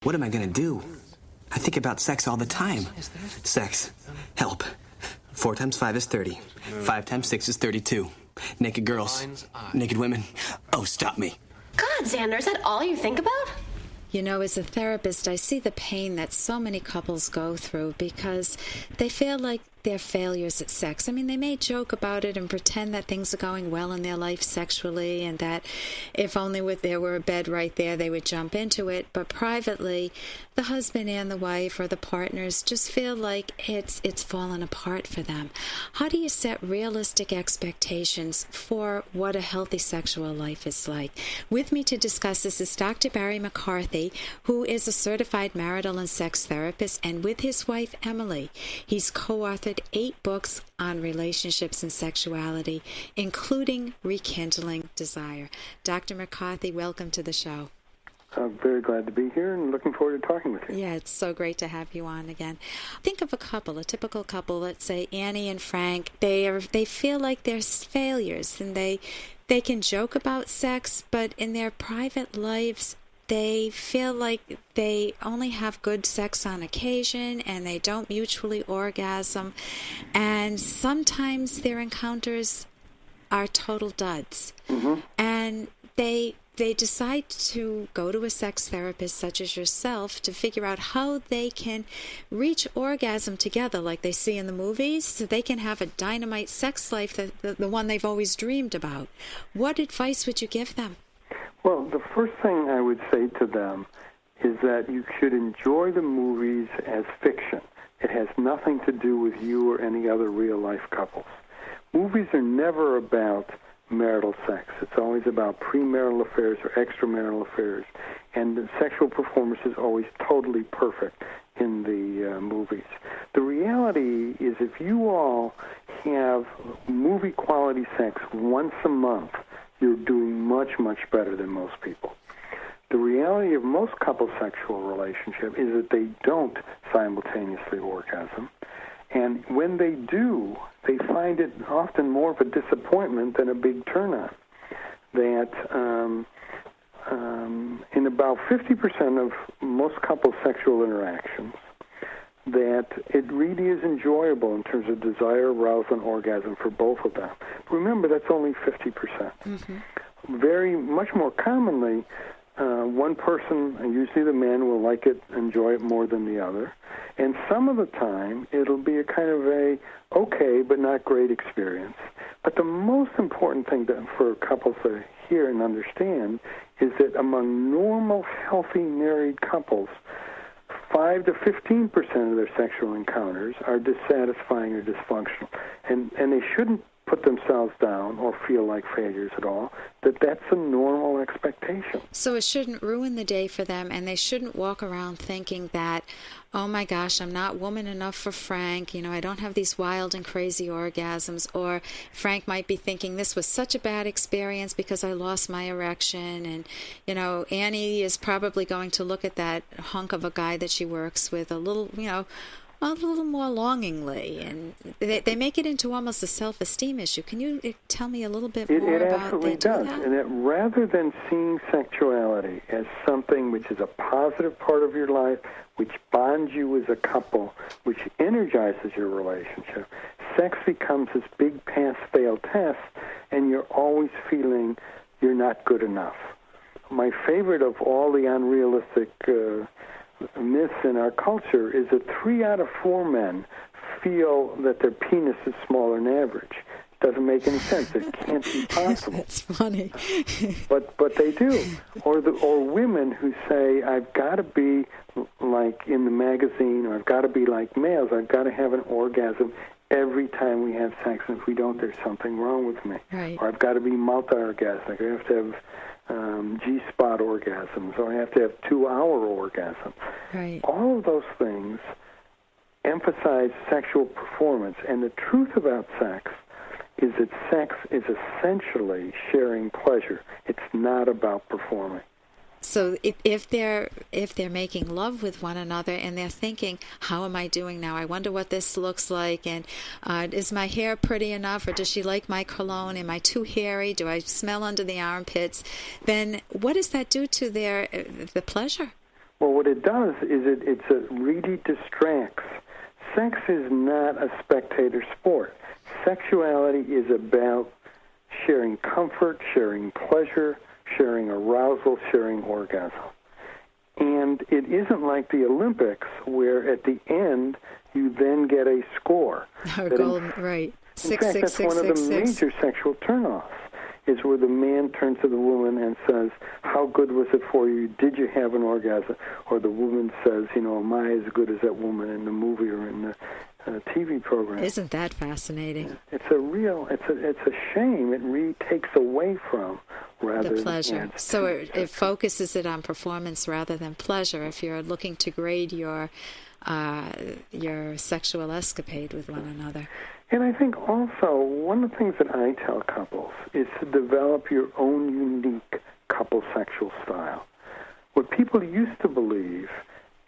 What am I going to do? I think about sex all the time. Sex. Help. 4 times 5 is 30. 5 times 6 is 32. Naked girls. Naked women. Oh, stop me. God, Xander, is that all you think about? You know, as a therapist, I see the pain that so many couples go through because they feel like they're failures at sex. I mean, they may joke about it and pretend that things are going well in their life sexually and that if only there were a bed right there, they would jump into it. But privately, the husband and the wife or the partners just feel like it's fallen apart for them. How do you set realistic expectations for what a healthy sexual life is like? With me to discuss this is Dr. Barry McCarthy, who is a certified marital and sex therapist, and with his wife, Emily, he's co-authored 8 books on relationships and sexuality, including Rekindling Desire. Dr. McCarthy, welcome to the show. I'm very glad to be here and looking forward to talking with you. Yeah, it's so great to have you on again. Think of a couple, a typical couple, let's say Annie and Frank. They feel like they're failures, and they can joke about sex, but in their private lives, they feel like they only have good sex on occasion and they don't mutually orgasm. And sometimes their encounters are total duds. Mm-hmm. And they decide to go to a sex therapist such as yourself to figure out how they can reach orgasm together like they see in the movies so they can have a dynamite sex life, the one they've always dreamed about. What advice would you give them? Well, the first thing I would say to them is that you should enjoy the movies as fiction. It has nothing to do with you or any other real-life couples. Movies are never about marital sex. It's always about premarital affairs or extramarital affairs, and the sexual performance is always totally perfect in the movies. The reality is if you all have movie-quality sex once a month, you're doing much, much better than most people. The reality of most couple sexual relationship is that they don't simultaneously orgasm. And when they do, they find it often more of a disappointment than a big turn-on. That in about 50% of most couple sexual interactions, that it really is enjoyable in terms of desire, arousal, and orgasm for both of them. Remember, that's only 50%. Mm-hmm. Very much more commonly, one person, usually the man, will like it, enjoy it more than the other. And some of the time, it'll be a kind of a okay but not great experience. But the most important thing for couples to hear and understand is that among normal, healthy married couples, 5 to 15% of their sexual encounters are dissatisfying or dysfunctional. And they shouldn't put themselves down or feel like failures at all, that's a normal expectation. So it shouldn't ruin the day for them, and they shouldn't walk around thinking that, oh my gosh, I'm not woman enough for Frank, I don't have these wild and crazy orgasms, or Frank might be thinking this was such a bad experience because I lost my erection, and, Annie is probably going to look at that hunk of a guy that she works with a little more longingly, and they make it into almost a self-esteem issue. Can you tell me a little bit more about that? It absolutely does. And that rather than seeing sexuality as something which is a positive part of your life, which bonds you as a couple, which energizes your relationship, sex becomes this big pass-fail test, and you're always feeling you're not good enough. My favorite of all the unrealistic myths in our culture is that 3 out of 4 men feel that their penis is smaller than average. It doesn't make any sense. It can't be possible. That's funny. but they do. Or women who say, I've got to be like in the magazine, or I've got to be like males. I've got to have an orgasm every time we have sex, and if we don't, there's something wrong with me. Right. Or I've got to be multi-orgasmic. I have to have G-spot orgasms, or I have to have 2-hour orgasms. Right. All of those things emphasize sexual performance, and the truth about sex is that sex is essentially sharing pleasure. It's not about performing. So if they're making love with one another and they're thinking, how am I doing now? I wonder what this looks like, and is my hair pretty enough, or does she like my cologne? Am I too hairy? Do I smell under the armpits? Then what does that do to the pleasure? Well, what it does is it really distracts. Sex is not a spectator sport. Sexuality is about sharing comfort, sharing pleasure, sharing arousal, sharing orgasm. And it isn't like the Olympics where at the end you then get a score. Our goal, right. In fact, that's one of the major sexual turnoffs, is where the man turns to the woman and says, how good was it for you? Did you have an orgasm? Or the woman says, am I as good as that woman in the movie or in the TV program? Isn't that fascinating? It's a shame. It really takes away from rather the pleasure. Than so it focuses it on performance rather than pleasure. If you're looking to grade your sexual escapade with one another. And I think also one of the things that I tell couples is to develop your own unique couple sexual style. What people used to believe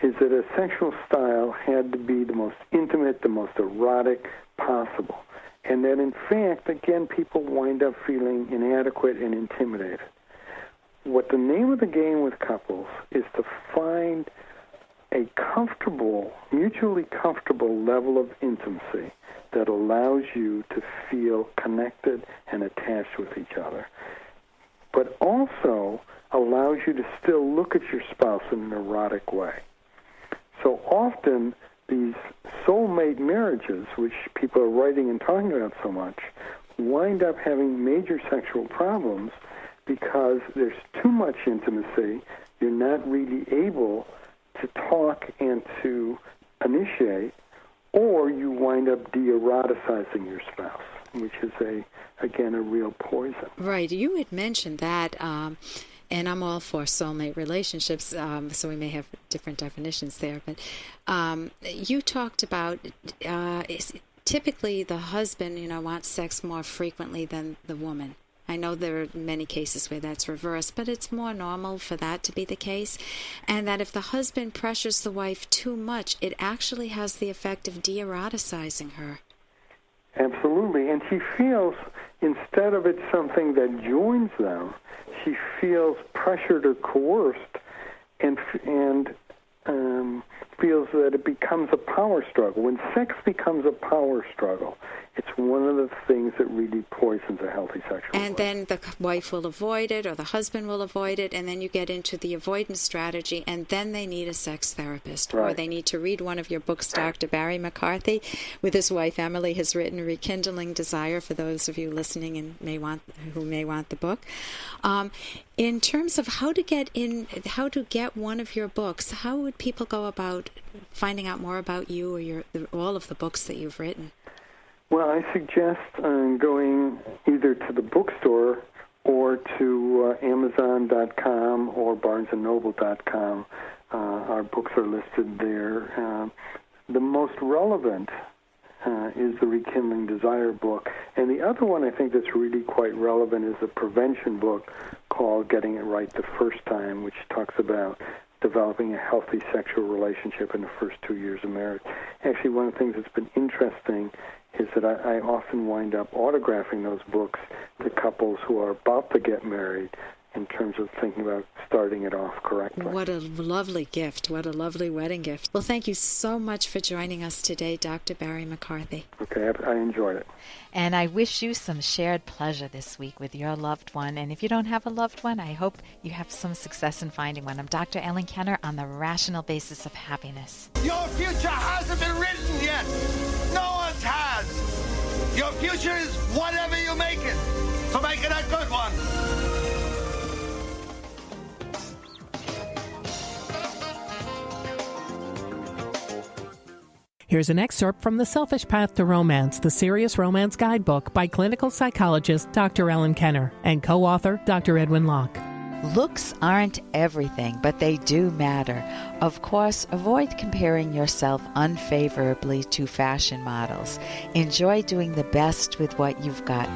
is that a sexual style had to be the most intimate, the most erotic possible. And that, in fact, again, people wind up feeling inadequate and intimidated. What the name of the game with couples is to find a comfortable, mutually comfortable level of intimacy that allows you to feel connected and attached with each other, but also allows you to still look at your spouse in an erotic way. So often, these soulmate marriages, which people are writing and talking about so much, wind up having major sexual problems because there's too much intimacy. You're not really able to talk and to initiate, or you wind up de-eroticizing your spouse, which is, again, a real poison. Right. You had mentioned that, and I'm all for soulmate relationships, so we may have different definitions there. But you talked about typically the husband, wants sex more frequently than the woman. I know there are many cases where that's reversed, but it's more normal for that to be the case. And that if the husband pressures the wife too much, it actually has the effect of de-eroticizing her. Absolutely. And she feels, instead of it something that joins them, she feels pressured or coerced and feels that it becomes a power struggle. When sex becomes a power struggle, it's one of the things that really poisons a healthy sexual life. And then the wife will avoid it, or the husband will avoid it, and then you get into the avoidance strategy, and then they need a sex therapist. Right. Or they need to read one of your books. Dr. Barry McCarthy, with his wife Emily, has written Rekindling Desire, for those of you listening and who may want the book. In terms of how to get one of your books, how would people go about finding out more about you or all of the books that you've written? Well, I suggest going either to the bookstore or to Amazon.com or BarnesandNoble.com. Our books are listed there. The most relevant is the Rekindling Desire book. And the other one I think that's really quite relevant is a prevention book called Getting It Right the First Time, which talks about developing a healthy sexual relationship in the first 2 years of marriage. Actually, one of the things that's been interesting is that I often wind up autographing those books to couples who are about to get married in terms of thinking about starting it off correctly. What a lovely gift. What a lovely wedding gift. Well, thank you so much for joining us today, Dr. Barry McCarthy. Okay, I enjoyed it. And I wish you some shared pleasure this week with your loved one. And if you don't have a loved one, I hope you have some success in finding one. I'm Dr. Ellen Kenner on the Rational Basis of Happiness. Your future hasn't been written yet. No one's has. Your future is whatever you make it. So make it a good one. Here's an excerpt from The Selfish Path to Romance, the Serious Romance Guidebook by clinical psychologist Dr. Ellen Kenner and co-author Dr. Edwin Locke. Looks aren't everything, but they do matter. Of course, avoid comparing yourself unfavorably to fashion models. Enjoy doing the best with what you've got.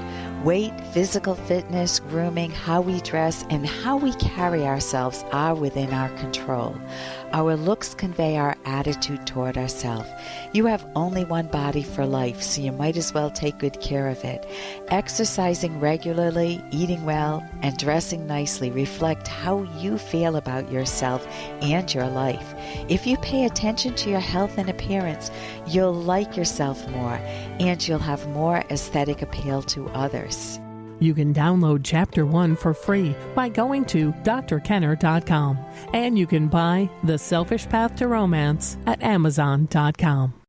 Weight, physical fitness, grooming, how we dress, and how we carry ourselves are within our control. Our looks convey our attitude toward ourselves. You have only one body for life, so you might as well take good care of it. Exercising regularly, eating well, and dressing nicely reflect how you feel about yourself and your life. If you pay attention to your health and appearance, you'll like yourself more, and you'll have more aesthetic appeal to others. You can download Chapter 1 for free by going to drkenner.com. And you can buy The Selfish Path to Romance at amazon.com.